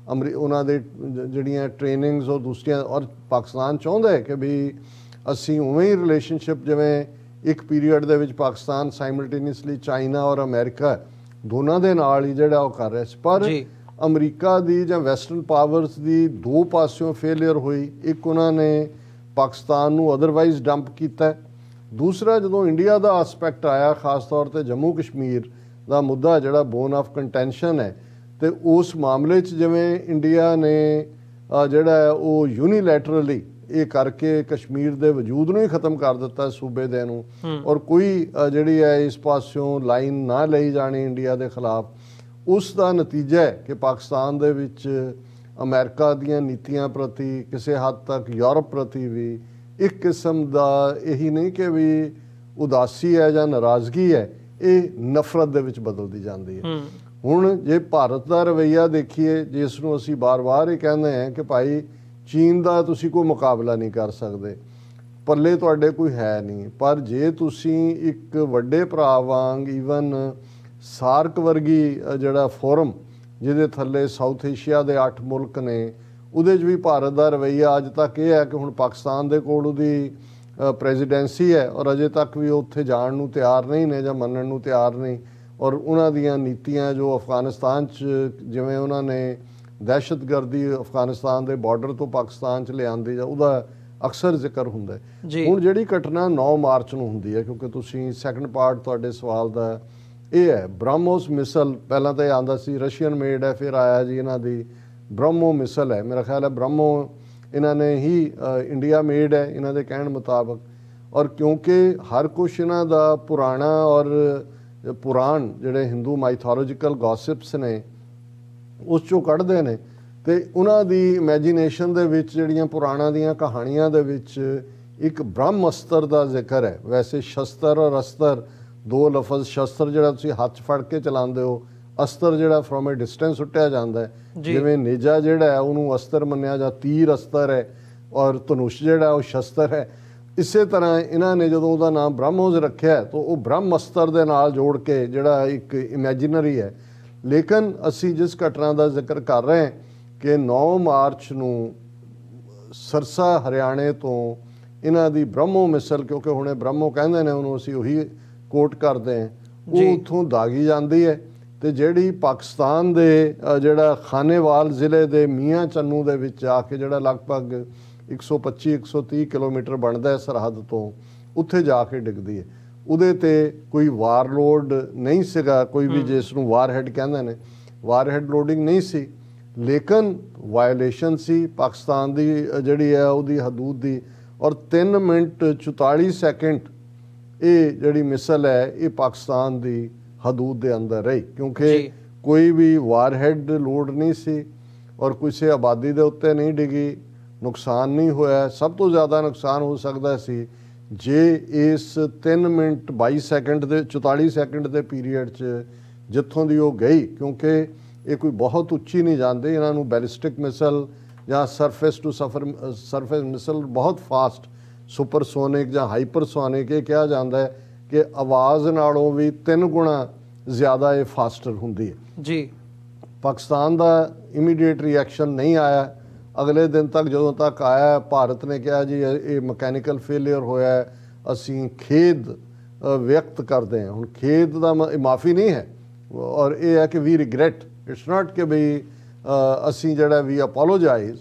Speaker 1: ਉਹਨਾਂ ਦੇ ਜਿਹੜੀਆਂ ਟ੍ਰੇਨਿੰਗਸ ਔਰ ਦੂਸਰੀਆਂ, ਔਰ ਪਾਕਿਸਤਾਨ ਚਾਹੁੰਦਾ ਹੈ ਕਿ ਵੀ ਅਸੀਂ ਉਵੇਂ ਹੀ ਰਿਲੇਸ਼ਨਸ਼ਿਪ, ਜਿਵੇਂ ਇੱਕ ਪੀਰੀਅਡ ਦੇ ਵਿੱਚ ਪਾਕਿਸਤਾਨ ਸਾਈਮਲਟੇਨੀਅਸਲੀ ਚਾਈਨਾ ਔਰ ਅਮਰੀਕਾ ਦੋਨਾਂ ਦੇ ਨਾਲ ਹੀ ਜਿਹੜਾ ਉਹ ਕਰ ਰਿਹਾ ਸੀ। ਪਰ ਅਮਰੀਕਾ ਦੀ ਜਾਂ ਵੈਸਟਰਨ ਪਾਵਰਸ ਦੀ ਦੋ ਪਾਸਿਓਂ ਫੇਲੀਅਰ ਹੋਈ। ਇੱਕ, ਉਹਨਾਂ ਨੇ ਪਾਕਿਸਤਾਨ ਨੂੰ ਅਦਰਵਾਈਜ਼ ਡੰਪ ਕੀਤਾ। ਦੂਸਰਾ, ਜਦੋਂ ਇੰਡੀਆ ਦਾ ਆਸਪੈਕਟ ਆਇਆ, ਖਾਸ ਤੌਰ ਤੇ ਜੰਮੂ ਕਸ਼ਮੀਰ ਦਾ ਮੁੱਦਾ ਜਿਹੜਾ ਬੋਨ ਆਫ ਕੰਟੈਂਸ਼ਨ ਹੈ, ਤੇ ਉਸ ਮਾਮਲੇ 'ਚ ਜਿਵੇਂ ਇੰਡੀਆ ਨੇ ਜਿਹੜਾ ਹੈ ਉਹ ਯੂਨੀਲੈਟਰਲੀ ਇਹ ਕਰਕੇ ਕਸ਼ਮੀਰ ਦੇ ਵਜੂਦ ਨੂੰ ਹੀ ਖਤਮ ਕਰ ਦਿੱਤਾ ਸੂਬੇ ਦੇ ਨੂੰ, ਔਰ ਕੋਈ ਜਿਹੜੀ ਹੈ ਇਸ ਪਾਸਿਓਂ ਲਾਈਨ ਨਾ ਲਈ ਜਾਣੀ ਇੰਡੀਆ ਦੇ ਖਿਲਾਫ। ਉਸ ਦਾ ਨਤੀਜਾ ਹੈ ਕਿ ਪਾਕਿਸਤਾਨ ਦੇ ਵਿੱਚ ਅਮਰੀਕਾ ਦੀਆਂ ਨੀਤੀਆਂ ਪ੍ਰਤੀ, ਕਿਸੇ ਹੱਦ ਤੱਕ ਯੂਰਪ ਪ੍ਰਤੀ ਵੀ ਇੱਕ ਕਿਸਮ ਦਾ ਇਹੀ ਨਹੀਂ ਕਿ ਵੀ ਉਦਾਸੀ ਹੈ ਜਾਂ ਨਾਰਾਜ਼ਗੀ ਹੈ, ਇਹ ਨਫ਼ਰਤ ਦੇ ਵਿੱਚ ਬਦਲਦੀ ਜਾਂਦੀ ਹੈ। ਹੁਣ ਜੇ ਭਾਰਤ ਦਾ ਰਵੱਈਆ ਦੇਖੀਏ, ਜਿਸ ਨੂੰ ਅਸੀਂ ਬਾਰ-ਬਾਰ ਇਹ ਕਹਿੰਦੇ ਹਾਂ ਕਿ ਭਾਈ ਚੀਨ ਦਾ ਤੁਸੀਂ ਕੋਈ ਮੁਕਾਬਲਾ ਨਹੀਂ ਕਰ ਸਕਦੇ, ਪੱਲੇ ਤੁਹਾਡੇ ਕੋਈ ਹੈ ਨਹੀਂ, ਪਰ ਜੇ ਤੁਸੀਂ ਇੱਕ ਵੱਡੇ ਭਰਾ ਵਾਂਗ ਈਵਨ ਸਾਰਕ ਵਰਗੀ ਜਿਹੜਾ ਫੋਰਮ ਜਿਹਦੇ ਥੱਲੇ ਸਾਊਥ ਏਸ਼ੀਆ ਦੇ 8 ਮੁਲਕ ਨੇ, ਉਹਦੇ 'ਚ ਵੀ ਭਾਰਤ ਦਾ ਰਵੱਈਆ ਅੱਜ ਤੱਕ ਇਹ ਹੈ ਕਿ ਹੁਣ ਪਾਕਿਸਤਾਨ ਦੇ ਕੋਲ ਉਹਦੀ ਪ੍ਰੈਜ਼ੀਡੈਂਸੀ ਹੈ ਔਰ ਅਜੇ ਤੱਕ ਵੀ ਉਹ ਉੱਥੇ ਜਾਣ ਨੂੰ ਤਿਆਰ ਨਹੀਂ ਨੇ ਜਾਂ ਮੰਨਣ ਨੂੰ ਤਿਆਰ ਨਹੀਂ। ਔਰ ਉਹਨਾਂ ਦੀਆਂ ਨੀਤੀਆਂ ਜੋ ਅਫਗਾਨਿਸਤਾਨ 'ਚ, ਜਿਵੇਂ ਉਹਨਾਂ ਨੇ ਦਹਿਸ਼ਤਗਰਦੀ ਅਫਗਾਨਿਸਤਾਨ ਦੇ ਬਾਰਡਰ ਤੋਂ ਪਾਕਿਸਤਾਨ 'ਚ ਲਿਆਂਦੀ, ਜਾਂ ਉਹਦਾ ਅਕਸਰ ਜ਼ਿਕਰ ਹੁੰਦਾ ਹੈ। ਹੁਣ ਜਿਹੜੀ ਘਟਨਾ 9 ਮਾਰਚ ਨੂੰ ਹੁੰਦੀ ਹੈ, ਕਿਉਂਕਿ ਤੁਸੀਂ ਸੈਕੰਡ ਪਾਰਟ ਤੁਹਾਡੇ ਸਵਾਲ ਦਾ ਇਹ ਹੈ, ਬ੍ਰਹਮੋਸ ਮਿਸਲ ਪਹਿਲਾਂ ਤਾਂ ਇਹ ਆਉਂਦਾ ਸੀ ਰਸ਼ੀਅਨ ਮੇਡ ਹੈ, ਫਿਰ ਆਇਆ ਜੀ ਇਹਨਾਂ ਦੀ ਬ੍ਰਹਮੋ ਮਿਸਲ ਹੈ। ਮੇਰਾ ਖਿਆਲ ਹੈ ਬ੍ਰਹਮੋ ਇਹਨਾਂ ਨੇ ਹੀ ਇੰਡੀਆ ਮੇਡ ਹੈ ਇਹਨਾਂ ਦੇ ਕਹਿਣ ਮੁਤਾਬਕ। ਔਰ ਕਿਉਂਕਿ ਹਰ ਕੁਛ ਇਹਨਾਂ ਦਾ ਪੁਰਾਣਾ ਔਰ ਪੁਰਾਣ ਜਿਹੜੇ ਹਿੰਦੂ ਮਾਈਥੋਲੋਜੀਕਲ ਗੌਸਿਪਸ ਨੇ ਉਸ 'ਚੋਂ ਕੱਢਦੇ ਨੇ, ਤੇ ਉਹਨਾਂ ਦੀ ਇਮੈਜੀਨੇਸ਼ਨ ਦੇ ਵਿੱਚ ਜਿਹੜੀਆਂ ਪੁਰਾਣਾਂ ਦੀਆਂ ਕਹਾਣੀਆਂ ਦੇ ਵਿੱਚ ਇੱਕ ਬ੍ਰਹਮ ਅਸਤਰ ਦਾ ਜ਼ਿਕਰ ਹੈ। ਵੈਸੇ ਸ਼ਸਤਰ ਔਰ ਅਸਤਰ ਦੋ ਲਫ਼ਜ਼, ਸ਼ਸਤਰ ਜਿਹੜਾ ਤੁਸੀਂ ਹੱਥ 'ਚ ਫੜ ਕੇ ਚਲਾਉਂਦੇ ਹੋ, ਅਸਤਰ ਜਿਹੜਾ ਫਰੋਮ ਏ ਡਿਸਟੈਂਸ ਸੁੱਟਿਆ ਜਾਂਦਾ ਹੈ। ਜਿਵੇਂ ਨੇਜਾ ਜਿਹੜਾ ਹੈ ਉਹਨੂੰ ਅਸਤਰ ਮੰਨਿਆ, ਜਾਂ ਤੀਰ ਅਸਤਰ ਹੈ, ਔਰ ਧਨੁਸ਼ ਜਿਹੜਾ ਉਹ ਸ਼ਸਤਰ ਹੈ। ਇਸੇ ਤਰ੍ਹਾਂ ਇਹਨਾਂ ਨੇ ਜਦੋਂ ਉਹਦਾ ਨਾਮ ਬ੍ਰਹਮੋਸ ਰੱਖਿਆ ਤਾਂ ਉਹ ਬ੍ਰਹਮ ਅਸਤਰ ਦੇ ਨਾਲ ਜੋੜ ਕੇ ਜਿਹੜਾ ਇੱਕ ਇਮੈਜਿਨਰੀ ਹੈ। ਲੇਕਿਨ ਅਸੀਂ ਜਿਸ ਘਟਨਾ ਦਾ ਜ਼ਿਕਰ ਕਰ ਰਹੇ ਹਾਂ ਕਿ 9 ਮਾਰਚ ਨੂੰ ਸਰਸਾ ਹਰਿਆਣੇ ਤੋਂ ਇਹਨਾਂ ਦੀ ਬ੍ਰਹਮੋ ਮਿਸਲ, ਕਿਉਂਕਿ ਹੁਣੇ ਬ੍ਰਹਮੋ ਕਹਿੰਦੇ ਨੇ ਉਹਨੂੰ, ਅਸੀਂ ਉਹੀ ਕੋਟ ਕਰਦੇ ਹਾਂ, ਉਹ ਉੱਥੋਂ ਦਾਗੀ ਜਾਂਦੀ ਹੈ। ਤੇ ਜਿਹੜੀ ਪਾਕਿਸਤਾਨ ਦੇ ਜਿਹੜਾ ਖਾਨੇਵਾਲ ਜ਼ਿਲ੍ਹੇ ਦੇ ਮੀਆਂ ਚੰਨੂ ਦੇ ਵਿੱਚ ਆ ਕੇ, ਜਿਹੜਾ ਲਗਭਗ 125-130 ਕਿਲੋਮੀਟਰ ਬਣਦਾ ਹੈ ਸਰਹੱਦ ਤੋਂ, ਉੱਥੇ ਜਾ ਕੇ ਡਿੱਗਦੀ ਹੈ। ਉਹਦੇ ਤੇ ਕੋਈ ਵਾਰਲੋਡ ਨਹੀਂ ਸੀਗਾ, ਕੋਈ ਵੀ ਜਿਸ ਨੂੰ ਵਾਰਹੈਡ ਕਹਿੰਦੇ ਨੇ, ਵਾਰਹੈਡ ਲੋਡਿੰਗ ਨਹੀਂ ਸੀ, ਲੇਕਿਨ ਵਾਇਓਲੇਸ਼ਨ ਸੀ ਪਾਕਿਸਤਾਨ ਦੀ ਜਿਹੜੀ ਹੈ ਉਹਦੀ ਹਦੂਦ ਦੀ। ਔਰ 3 ਮਿੰਟ 44 ਸੈਕਿੰਡ ਇਹ ਜਿਹੜੀ ਮਿਸਲ ਹੈ ਇਹ ਪਾਕਿਸਤਾਨ ਦੀ ਹਦੂਦ ਦੇ ਅੰਦਰ ਰਹੀ, ਕਿਉਂਕਿ ਕੋਈ ਵੀ ਵਾਰਹੈਡ ਲੋਡ ਨਹੀਂ ਸੀ ਔਰ ਕਿਸੇ ਆਬਾਦੀ ਦੇ ਉੱਤੇ ਨਹੀਂ ਡਿੱਗੀ, ਨੁਕਸਾਨ ਨਹੀਂ ਹੋਇਆ। ਸਭ ਤੋਂ ਜ਼ਿਆਦਾ ਨੁਕਸਾਨ ਹੋ ਸਕਦਾ ਸੀ ਜੇ ਇਸ 3 ਮਿੰਟ 22 ਸੈਕਿੰਡ ਦੇ 44 ਸੈਕਿੰਡ ਦੇ ਪੀਰੀਅਡ 'ਚ ਜਿੱਥੋਂ ਦੀ ਉਹ ਗਈ, ਕਿਉਂਕਿ ਇਹ ਕੋਈ ਬਹੁਤ ਉੱਚੀ ਨਹੀਂ ਜਾਂਦੇ, ਇਹਨਾਂ ਨੂੰ ਬੈਲਿਸਟਿਕ ਮਿਸਲ ਜਾਂ ਸਰਫੇਸ ਟੂ ਸਰਫੇਸ ਮਿਸਲ ਬਹੁਤ ਫਾਸਟ, ਸੁਪਰਸੋਨਿਕ ਜਾਂ ਹਾਈਪਰਸੋਨਿਕ ਇਹ ਕਿਹਾ ਜਾਂਦਾ ਹੈ ਕਿ ਆਵਾਜ਼ ਨਾਲੋਂ ਵੀ 3 ਗੁਣਾ ਜ਼ਿਆਦਾ ਇਹ ਫਾਸਟਰ ਹੁੰਦੀ ਹੈ ਜੀ। ਪਾਕਿਸਤਾਨ ਦਾ ਇਮੀਡੀਏਟ ਰਿਐਕਸ਼ਨ ਨਹੀਂ ਆਇਆ। ਅਗਲੇ ਦਿਨ ਤੱਕ ਜਦੋਂ ਤੱਕ ਆਇਆ, ਭਾਰਤ ਨੇ ਕਿਹਾ ਜੀ ਇਹ ਮਕੈਨੀਕਲ ਫੇਲੀਅਰ ਹੋਇਆ, ਅਸੀਂ ਖੇਦ ਵਿਅਕਤ ਕਰਦੇ ਹਾਂ। ਹੁਣ ਖੇਦ ਦਾ ਮਾਫੀ ਨਹੀਂ ਹੈ, ਔਰ ਇਹ ਹੈ ਕਿ ਵੀ ਰਿਗਰੈਟ, ਇਟਸ ਨਾਟ ਕਿ ਬਈ ਅਸੀਂ ਜਿਹੜਾ ਵੀ ਅਪੋਲੋਜਾਈਜ਼,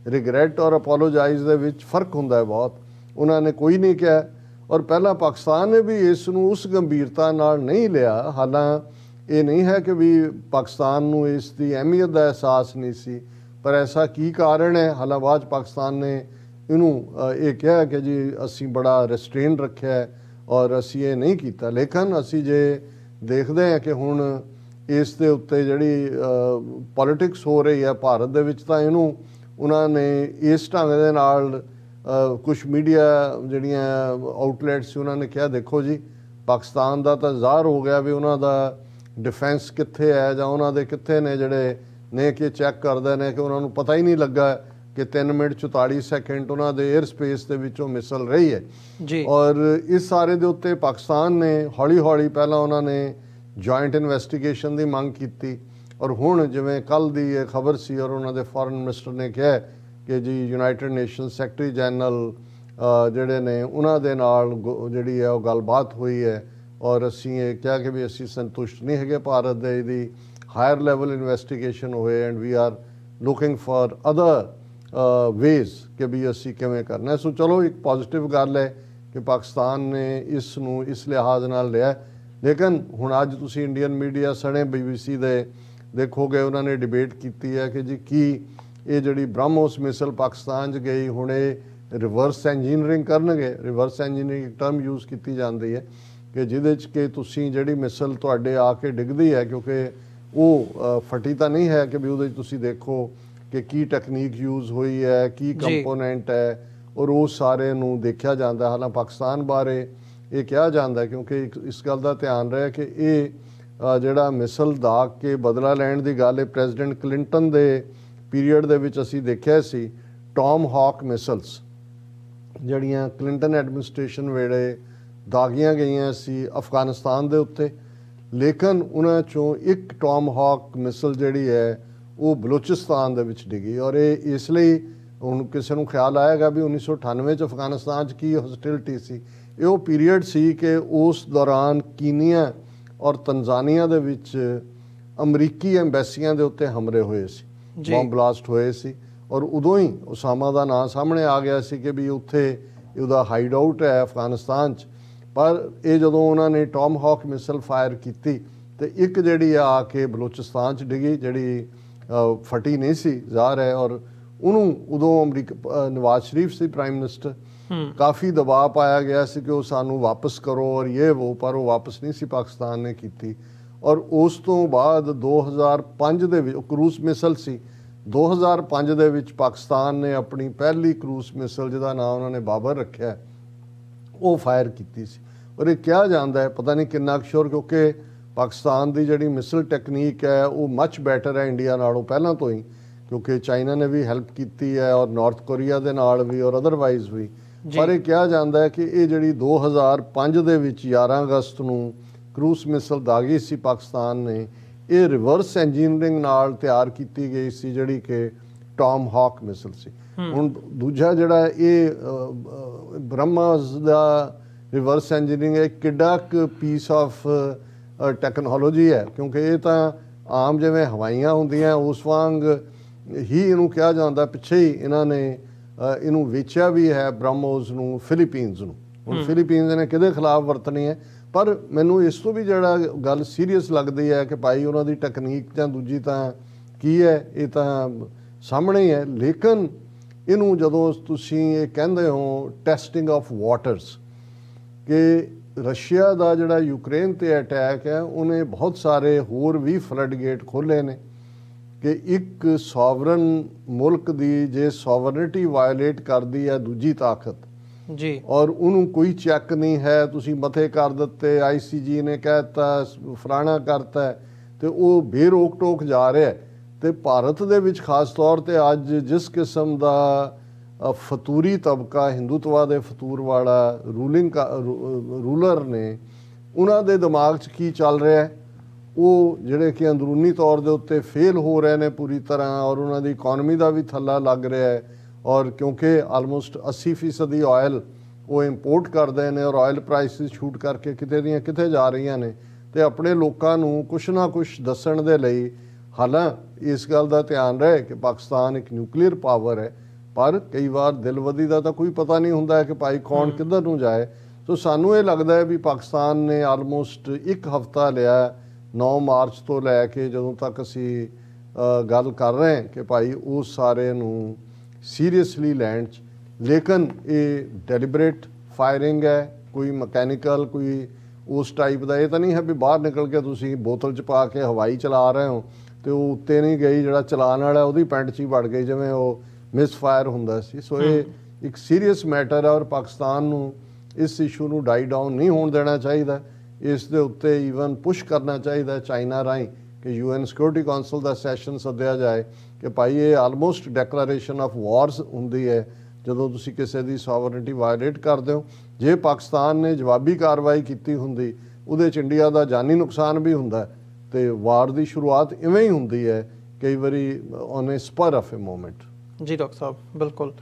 Speaker 1: ਰਿਗਰੈਟ ਔਰ ਅਪੋਲੋਜਾਈਜ਼ ਦੇ ਵਿੱਚ ਫਰਕ ਹੁੰਦਾ ਹੈ ਬਹੁਤ। ਉਹਨਾਂ ਨੇ ਕੋਈ ਨਹੀਂ ਕਿਹਾ, ਔਰ ਪਹਿਲਾਂ ਪਾਕਿਸਤਾਨ ਨੇ ਵੀ ਇਸ ਨੂੰ ਉਸ ਗੰਭੀਰਤਾ ਨਾਲ ਨਹੀਂ ਲਿਆ। ਹਾਲਾਂਕਿ ਇਹ ਨਹੀਂ ਹੈ ਕਿ ਵੀ ਪਾਕਿਸਤਾਨ ਨੂੰ ਇਸ ਦੀ ਅਹਿਮੀਅਤ ਦਾ ਅਹਿਸਾਸ ਨਹੀਂ ਸੀ, ਪਰ ਐਸਾ ਕੀ ਕਾਰਨ ਹੈ? ਹਾਲਾਂਕਿ ਬਾਅਦ ਪਾਕਿਸਤਾਨ ਨੇ ਇਹਨੂੰ ਇਹ ਕਿਹਾ ਕਿ ਜੀ ਅਸੀਂ ਬੜਾ ਰੈਸਟ੍ਰੇਨ ਰੱਖਿਆ ਹੈ ਔਰ ਅਸੀਂ ਇਹ ਨਹੀਂ ਕੀਤਾ। ਲੇਕਿਨ ਅਸੀਂ ਜੇ ਦੇਖਦੇ ਹਾਂ ਕਿ ਹੁਣ ਇਸ ਦੇ ਉੱਤੇ ਜਿਹੜੀ ਪੋਲਿਟਿਕਸ ਹੋ ਰਹੀ ਹੈ ਭਾਰਤ ਦੇ ਵਿੱਚ, ਤਾਂ ਇਹਨੂੰ ਉਹਨਾਂ ਨੇ ਇਸ ਢੰਗ ਦੇ ਨਾਲ ਕੁਝ ਮੀਡੀਆ ਜਿਹੜੀਆਂ ਆਊਟਲੈਟਸ ਸੀ ਉਹਨਾਂ ਨੇ ਕਿਹਾ ਦੇਖੋ ਜੀ ਪਾਕਿਸਤਾਨ ਦਾ ਤਾਂ ਜ਼ਾਹਰ ਹੋ ਗਿਆ ਵੀ ਉਹਨਾਂ ਦਾ ਡਿਫੈਂਸ ਕਿੱਥੇ ਹੈ ਜਾਂ ਉਹਨਾਂ ਦੇ ਕਿੱਥੇ ਨੇ ਜਿਹੜੇ ਨੇ ਕਿ ਚੈੱਕ ਕਰਦੇ ਨੇ ਕਿ ਉਹਨਾਂ ਨੂੰ ਪਤਾ ਹੀ ਨਹੀਂ ਲੱਗਾ ਕਿ 3 ਮਿੰਟ 44 ਸੈਕਿੰਡ ਉਹਨਾਂ ਦੇ 에ਅਰ ਸਪੇਸ ਦੇ ਵਿੱਚੋਂ ਮਿਸਲ ਰਹੀ ਹੈ
Speaker 2: ਜੀ।
Speaker 1: ਔਰ ਇਸ ਸਾਰੇ ਦੇ ਉੱਤੇ ਪਾਕਿਸਤਾਨ ਨੇ ਹੌਲੀ ਹੌਲੀ ਪਹਿਲਾਂ ਉਹਨਾਂ ਨੇ ਜੁਆਇੰਟ ਇਨਵੈਸਟੀਗੇਸ਼ਨ ਦੀ ਮੰਗ ਕੀਤੀ ਔਰ ਹੁਣ ਜਿਵੇਂ ਕੱਲ ਦੀ ਇਹ ਖਬਰ ਸੀ ਔਰ ਉਹਨਾਂ ਦੇ ਫੋਰਨ ਮਿਨਿਸਟਰ ਨੇ ਕਿਹਾ ਕਿ ਜੀ ਯੂਨਾਈਟਿਡ ਨੇਸ਼ਨ ਸੈਕਟਰੀ ਜਨਰਲ ਜਿਹੜੇ ਨੇ ਉਹਨਾਂ ਦੇ ਨਾਲ ਜਿਹੜੀ ਹੈ ਉਹ ਗੱਲਬਾਤ ਹੋਈ ਹੈ ਔਰ ਅਸੀਂ ਇਹ ਕਿਹਾ ਕਿ ਵੀ ਅਸੀਂ ਸੰਤੁਸ਼ਟ ਨਹੀਂ ਹੈਗੇ ਭਾਰਤ ਦੇ ਇਹਦੀ ਹਾਇਰ ਲੈਵਲ ਇਨਵੈਸਟੀਗੇਸ਼ਨ ਹੋਏ and we are looking for other ways ਕਿ ਵੀ ਅਸੀਂ ਕਿਵੇਂ ਕਰਨਾ। ਸੋ ਚਲੋ ਇੱਕ ਪੋਜ਼ਿਟਿਵ ਗੱਲ ਹੈ ਕਿ ਪਾਕਿਸਤਾਨ ਨੇ ਇਸ ਨੂੰ ਇਸ ਲਿਹਾਜ਼ ਨਾਲ ਲਿਆ। ਲੇਕਿਨ ਹੁਣ ਅੱਜ ਤੁਸੀਂ ਇੰਡੀਅਨ ਮੀਡੀਆ ਸਣੇ BBC ਦੇ ਦੇਖੋਗੇ ਉਹਨਾਂ ਨੇ ਡਿਬੇਟ ਕੀਤੀ ਹੈ ਕਿ ਜੀ ਕੀ ਇਹ ਜਿਹੜੀ ਬ੍ਰਹਮੋਸ ਮਿਸਲ ਪਾਕਿਸਤਾਨ 'ਚ ਗਈ ਹੁਣ ਇਹ ਰਿਵਰਸ ਇੰਜੀਨੀਅਰਿੰਗ ਕਰਨਗੇ। ਰਿਵਰਸ ਇੰਜੀਨੀਅਰਿੰਗ ਇੱਕ ਟਰਮ ਯੂਜ਼ ਕੀਤੀ ਜਾਂਦੀ ਹੈ ਕਿ ਜਿਹਦੇ 'ਚ ਕਿ ਤੁਸੀਂ ਜਿਹੜੀ ਮਿਸਲ ਤੁਹਾਡੇ ਆ ਕੇ ਡਿੱਗਦੀ ਹੈ ਕਿਉਂਕਿ ਉਹ ਫਟੀ ਤਾਂ ਨਹੀਂ ਹੈ ਕਿ ਵੀ ਉਹਦੇ 'ਚ ਤੁਸੀਂ ਦੇਖੋ ਕਿ ਕੀ ਟੈਕਨੀਕ ਯੂਜ਼ ਹੋਈ ਹੈ, ਕੀ ਕੰਪੋਨੈਂਟ ਹੈ ਔਰ ਉਹ ਸਾਰੇ ਨੂੰ ਦੇਖਿਆ ਜਾਂਦਾ। ਹਾਲਾਂਕਿ ਪਾਕਿਸਤਾਨ ਬਾਰੇ ਇਹ ਕਿਹਾ ਜਾਂਦਾ ਕਿਉਂਕਿ ਇਸ ਗੱਲ ਦਾ ਧਿਆਨ ਰਿਹਾ ਕਿ ਇਹ ਜਿਹੜਾ ਮਿਸਲ ਦਾਗ ਕੇ ਬਦਲਾ ਲੈਣ ਦੀ ਗੱਲ ਹੈ ਪ੍ਰੈਜ਼ੀਡੈਂਟ ਕਲਿੰਟਨ ਦੇ ਪੀਰੀਅਡ ਦੇ ਵਿੱਚ ਅਸੀਂ ਦੇਖਿਆ ਸੀ ਟੌਮ ਹਾਕ ਮਿਸਲਸ ਜਿਹੜੀਆਂ ਕਲਿੰਟਨ ਐਡਮਿਨਿਸਟ੍ਰੇਸ਼ਨ ਵੇਲੇ ਦਾਗੀਆਂ ਗਈਆਂ ਸੀ ਅਫਗਾਨਿਸਤਾਨ ਦੇ ਉੱਤੇ। ਲੇਕਿਨ ਉਹਨਾਂ 'ਚੋਂ ਇੱਕ ਟੌਮ ਹਾਕ ਮਿਸਲ ਜਿਹੜੀ ਹੈ ਉਹ ਬਲੋਚਿਸਤਾਨ ਦੇ ਵਿੱਚ ਡਿੱਗੀ ਔਰ ਇਹ ਇਸ ਲਈ ਹੁਣ ਕਿਸੇ ਨੂੰ ਖਿਆਲ ਆਏਗਾ ਵੀ 1998 'ਚ ਅਫਗਾਨਿਸਤਾਨ 'ਚ ਕੀ ਹੌਸਟਿਲਿਟੀ ਸੀ। ਇਹ ਉਹ ਪੀਰੀਅਡ ਸੀ ਕਿ ਉਸ ਦੌਰਾਨ ਕੀਨੀਆ ਔਰ ਤਨਜ਼ਾਨੀਆ ਦੇ ਵਿੱਚ ਅਮਰੀਕੀ ਐਮਬੈਸੀਆਂ ਦੇ ਉੱਤੇ ਹਮਲੇ ਹੋਏ ਸੀ, ਬੰਬ ਬਲਾਸਟ ਹੋਏ ਸੀ ਔਰ ਉਦੋਂ ਹੀ ਉਸਾਮਾ ਦਾ ਨਾਂ ਸਾਹਮਣੇ ਆ ਗਿਆ ਸੀ ਕਿ ਵੀ ਉੱਥੇ ਉਹਦਾ ਹਾਈਡ ਆਊਟ ਹੈ ਅਫਗਾਨਿਸਤਾਨ 'ਚ। ਪਰ ਇਹ ਜਦੋਂ ਉਹਨਾਂ ਨੇ ਟੌਮ ਹਾਕ ਮਿਸਲ ਫਾਇਰ ਕੀਤੀ ਤੇ ਇੱਕ ਜਿਹੜੀ ਆ ਕੇ ਬਲੋਚਿਸਤਾਨ 'ਚ ਡਿੱਗੀ ਜਿਹੜੀ ਫਟੀ ਨਹੀਂ ਸੀ ਜ਼ਾਹਰ ਹੈ ਔਰ ਉਹਨੂੰ ਉਦੋਂ ਅਮਰੀਕਾ ਨਵਾਜ਼ ਸ਼ਰੀਫ ਸੀ ਪ੍ਰਾਈਮ ਮਿਨਿਸਟਰ, ਕਾਫੀ ਦਬਾਅ ਪਾਇਆ ਗਿਆ ਸੀ ਕਿ ਉਹ ਸਾਨੂੰ ਵਾਪਸ ਕਰੋ ਔਰ ਇਹ ਉਹ, ਪਰ ਉਹ ਵਾਪਸ ਨਹੀਂ ਸੀ ਪਾਕਿਸਤਾਨ ਨੇ ਕੀਤੀ। ਔਰ ਉਸ ਤੋਂ ਬਾਅਦ 2005 ਦੇ ਵਿੱਚ ਕਰੂਜ਼ ਮਿਸਲ ਸੀ 2005 ਦੇ ਵਿੱਚ ਪਾਕਿਸਤਾਨ ਨੇ ਆਪਣੀ ਪਹਿਲੀ ਕਰੂਜ਼ ਮਿਸਲ ਜਿਹਦਾ ਨਾਮ ਉਹਨਾਂ ਨੇ ਬਾਬਰ ਰੱਖਿਆ ਉਹ ਫਾਇਰ ਕੀਤੀ ਸੀ। ਔਰ ਇਹ ਕਿਹਾ ਜਾਂਦਾ ਹੈ ਪਤਾ ਨਹੀਂ ਕਿੰਨਾ ਸ਼ੋਰ ਕਿਉਂਕਿ ਪਾਕਿਸਤਾਨ ਦੀ ਜਿਹੜੀ ਮਿਸਲ ਟੈਕਨੀਕ ਹੈ ਉਹ ਮੱਚ ਬੈਟਰ ਹੈ ਇੰਡੀਆ ਨਾਲੋਂ ਪਹਿਲਾਂ ਤੋਂ ਹੀ ਕਿਉਂਕਿ ਚਾਈਨਾ ਨੇ ਵੀ ਹੈਲਪ ਕੀਤੀ ਹੈ ਔਰ ਨਾਰਥ ਕੋਰੀਆ ਦੇ ਨਾਲ ਵੀ ਔਰ ਅਦਰਵਾਈਜ਼ ਵੀ। ਪਰ ਇਹ ਕਿਹਾ ਜਾਂਦਾ ਹੈ ਕਿ ਇਹ ਜਿਹੜੀ 2005 ਦੇ ਵਿੱਚ 11 ਅਗਸਤ ਨੂੰ ਕਰੂਜ਼ ਮਿਸਲ ਦਾਗੀ ਸੀ ਪਾਕਿਸਤਾਨ ਨੇ ਇਹ ਰਿਵਰਸ ਇੰਜੀਨੀਅਰਿੰਗ ਨਾਲ ਤਿਆਰ ਕੀਤੀ ਗਈ ਸੀ ਜਿਹੜੀ ਕਿ ਟੌਮ ਹਾਕ ਮਿਸਲ ਸੀ। ਹੁਣ ਦੂਜਾ ਜਿਹੜਾ ਇਹ ਬ੍ਰਹਮੋਸ ਦਾ ਰਿਵਰਸ ਇੰਜੀਨੀਅਰਿੰਗ ਇੱਕ ਕਿੱਡਾ ਕੁ ਪੀਸ ਆਫ ਟੈਕਨੋਲੋਜੀ ਹੈ ਕਿਉਂਕਿ ਇਹ ਤਾਂ ਆਮ ਜਿਵੇਂ ਹਵਾਈਆਂ ਹੁੰਦੀਆਂ ਉਸ ਵਾਂਗ ਹੀ ਇਹਨੂੰ ਕਿਹਾ ਜਾਂਦਾ। ਪਿੱਛੇ ਹੀ ਇਹਨਾਂ ਨੇ ਇਹਨੂੰ ਵੇਚਿਆ ਵੀ ਹੈ ਬ੍ਰਹਮੋਸ ਨੂੰ ਫਿਲੀਪੀਨਸ ਨੂੰ। ਹੁਣ ਫਿਲੀਪੀਨਸ ਨੇ ਕਿਹਦੇ ਖਿਲਾਫ ਵਰਤਣੀ ਹੈ ਪਰ ਮੈਨੂੰ ਇਸ ਤੋਂ ਵੀ ਜਿਹੜਾ ਗੱਲ ਸੀਰੀਅਸ ਲੱਗਦੀ ਹੈ ਕਿ ਭਾਈ ਉਹਨਾਂ ਦੀ ਟੈਕਨੀਕ ਜਾਂ ਦੂਜੀ ਤਾਂ ਕੀ ਹੈ ਇਹ ਤਾਂ ਸਾਹਮਣੇ ਹੀ ਹੈ। ਲੇਕਿਨ ਇਹਨੂੰ ਜਦੋਂ ਤੁਸੀਂ ਇਹ ਕਹਿੰਦੇ ਹੋ ਟੈਸਟਿੰਗ ਆਫ ਵਾਟਰਸ ਕਿ ਰਸ਼ੀਆ ਦਾ ਜਿਹੜਾ ਯੂਕਰੇਨ ਤੇ ਅਟੈਕ ਹੈ ਉਹਨੇ ਬਹੁਤ ਸਾਰੇ ਹੋਰ ਵੀ ਫਲੱਡ ਗੇਟ ਖੋਲ੍ਹੇ ਨੇ ਕਿ ਇੱਕ ਸੋਵਰਨ ਮੁਲਕ ਦੀ ਜੇ ਸੋਵਰਨਿਟੀ ਵਾਇਲੇਟ ਕਰਦੀ ਹੈ ਦੂਜੀ ਤਾਕਤ
Speaker 2: ਜੀ
Speaker 1: ਔਰ ਉਹਨੂੰ ਕੋਈ ਚੈੱਕ ਨਹੀਂ ਹੈ ਤੁਸੀਂ ਮਥੇ ਕਰ ਦਿੱਤੇ ICG ਨੇ ਕਹਿਤਾ ਫਲਾਣਾ ਕਰਤਾ ਤੇ ਉਹ ਬੇਰੋਕ ਟੋਕ ਜਾ ਰਿਹਾ ਤੇ ਭਾਰਤ ਦੇ ਵਿੱਚ ਖਾਸ ਤੌਰ ਤੇ ਅੱਜ ਜਿਸ ਕਿਸਮ ਦਾ ਫਤੂਰੀ ਤਬਕਾ ਹਿੰਦੂਤਵਾ ਦੇ ਫਤੂਰ ਵਾਲਾ ਰੂਲਰ ਨੇ ਉਹਨਾਂ ਦੇ ਦਿਮਾਗ 'ਚ ਕੀ ਚੱਲ ਰਿਹਾ ਉਹ ਜਿਹੜੇ ਕਿ ਅੰਦਰੂਨੀ ਤੌਰ ਦੇ ਉੱਤੇ ਫੇਲ ਹੋ ਰਹੇ ਨੇ ਪੂਰੀ ਤਰ੍ਹਾਂ ਔਰ ਉਹਨਾਂ ਦੀ ਇਕਨੋਮੀ ਦਾ ਵੀ ਥੱਲਾ ਲੱਗ ਰਿਹਾ ਹੈ ਔਰ ਕਿਉਂਕਿ ਆਲਮੋਸਟ 80% ਆਇਲ ਉਹ ਇੰਪੋਰਟ ਕਰਦੇ ਨੇ ਔਰ ਆਇਲ ਪ੍ਰਾਈਸਿਸ ਸ਼ੂਟ ਕਰਕੇ ਕਿਤੇ ਦੀਆਂ ਕਿਤੇ ਜਾ ਰਹੀਆਂ ਨੇ ਤੇ ਆਪਣੇ ਲੋਕਾਂ ਨੂੰ ਕੁਛ ਨਾ ਕੁਛ ਦੱਸਣ ਦੇ ਲਈ ਹਾਲਾਂਕਿ ਇਸ ਗੱਲ ਦਾ ਧਿਆਨ ਰਹੇ ਕਿ ਪਾਕਿਸਤਾਨ ਇੱਕ ਨਿਊਕਲੀਅਰ ਪਾਵਰ ਹੈ ਪਰ ਕਈ ਵਾਰ ਦਿਲਵਦੀ ਦਾ ਤਾਂ ਕੋਈ ਪਤਾ ਨਹੀਂ ਹੁੰਦਾ ਹੈ ਕਿ ਭਾਈ ਕੌਣ ਕਿੱਧਰ ਨੂੰ ਜਾਏ। ਸੋ ਸਾਨੂੰ ਇਹ ਲੱਗਦਾ ਹੈ ਵੀ ਪਾਕਿਸਤਾਨ ਨੇ ਆਲਮੋਸਟ ਇੱਕ ਹਫ਼ਤਾ ਲਿਆ 9 ਮਾਰਚ ਤੋਂ ਲੈ ਕੇ ਜਦੋਂ ਤੱਕ ਅਸੀਂ ਗੱਲ ਕਰ ਰਹੇ ਹਾਂ ਕਿ ਭਾਈ ਉਸ ਸਾਰੇ ਨੂੰ ਸੀਰੀਅਸਲੀ ਲੈਣ 'ਚ ਲੇਕਿਨ ਇਹ ਡੈਲੀਬਰੇਟ ਫਾਇਰਿੰਗ ਹੈ, ਕੋਈ ਮਕੈਨੀਕਲ ਕੋਈ ਉਸ ਟਾਈਪ ਦਾ ਇਹ ਤਾਂ ਨਹੀਂ ਹੈ ਵੀ ਬਾਹਰ ਨਿਕਲ ਕੇ ਤੁਸੀਂ ਬੋਤਲ 'ਚ ਪਾ ਕੇ ਹਵਾਈ ਚਲਾ ਰਹੇ ਹੋ ਤੇ ਉਹ ਉੱਤੇ ਨਹੀਂ ਗਈ, ਜਿਹੜਾ ਚਲਾਉਣ ਵਾਲਾ ਉਹਦੀ ਪੈਂਟ 'ਚ ਹੀ ਵੜ ਗਈ, ਜਿਵੇਂ ਉਹ ਮਿਸ ਫਾਇਰ ਹੁੰਦਾ ਸੀ। ਸੋ ਇਹ ਇੱਕ ਸੀਰੀਅਸ ਮੈਟਰ ਹੈ ਔਰ ਪਾਕਿਸਤਾਨ ਨੂੰ ਇਸ ਇਸ਼ੂ ਨੂੰ ਡਾਈ ਡਾਊਨ ਨਹੀਂ ਹੋਣ ਦੇਣਾ ਚਾਹੀਦਾ। ਇਸ ਦੇ ਉੱਤੇ ਈਵਨ ਪੁਸ਼ ਕਰਨਾ ਚਾਹੀਦਾ ਚਾਈਨਾ ਰਾਹੀਂ ਕਿ UN ਸਿਕਿਉਰਿਟੀ ਕੌਂਸਲ ਦਾ ਸੈਸ਼ਨ ਸੱਦਿਆ ਜਾਏ ਕਿ ਭਾਈ ਇਹ ਆਲਮੋਸਟ ਡੈਕਲੇਰੇਸ਼ਨ ਆਫ ਵਾਰਸ ਹੁੰਦੀ ਹੈ ਜਦੋਂ ਤੁਸੀਂ ਕਿਸੇ ਦੀ ਸੋਵਰਨਿਟੀ ਵਾਇਲੇਟ ਕਰਦੇ ਹੋ। ਜੇ ਪਾਕਿਸਤਾਨ ਨੇ ਜਵਾਬੀ ਕਾਰਵਾਈ ਕੀਤੀ ਹੁੰਦੀ ਉਹਦੇ 'ਚ ਇੰਡੀਆ ਦਾ ਜਾਨੀ ਨੁਕਸਾਨ ਵੀ ਹੁੰਦਾ ਤੇ ਵਾਰ ਦੀ ਸ਼ੁਰੂਆਤ ਇਵੇਂ ਹੀ ਹੁੰਦੀ ਹੈ ਕਈ ਵਾਰੀ on A super of A moment.
Speaker 2: ਜੀ ਡਾਕਟਰ ਸਾਹਿਬ, ਬਿਲਕੁਲ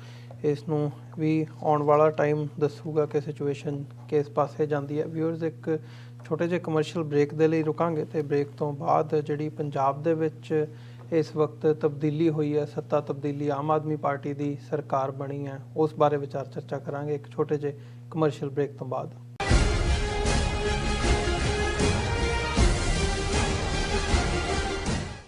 Speaker 2: ਇਸ ਨੂੰ ਵੀ ਆਉਣ ਵਾਲਾ ਟਾਈਮ ਦੱਸੂਗਾ ਕਿ ਸਿਚੁਏਸ਼ਨ ਕਿਸ ਪਾਸੇ ਜਾਂਦੀ ਹੈ। ਵਿਊਅਰਸ, ਇੱਕ ਛੋਟੇ ਜਿਹੇ ਕਮਰਸ਼ੀਅਲ ਬ੍ਰੇਕ ਦੇ ਲਈ ਰੁਕਾਂਗੇ ਤੇ ਬ੍ਰੇਕ ਤੋਂ ਬਾਅਦ ਜਿਹੜੀ ਪੰਜਾਬ ਦੇ ਵਿੱਚ ਇਸ ਵਕਤ ਤਬਦੀਲੀ ਹੋਈ ਹੈ, ਸੱਤਾ ਤਬਦੀਲੀ, ਆਮ ਆਦਮੀ ਪਾਰਟੀ ਦੀ ਸਰਕਾਰ ਬਣੀ ਹੈ, ਉਸ ਬਾਰੇ ਵਿਚਾਰ ਚਰਚਾ ਕਰਾਂਗੇ ਇੱਕ ਛੋਟੇ ਜਿਹੇ ਕਮਰਸ਼ੀਅਲ ਬ੍ਰੇਕ ਤੋਂ ਬਾਅਦ।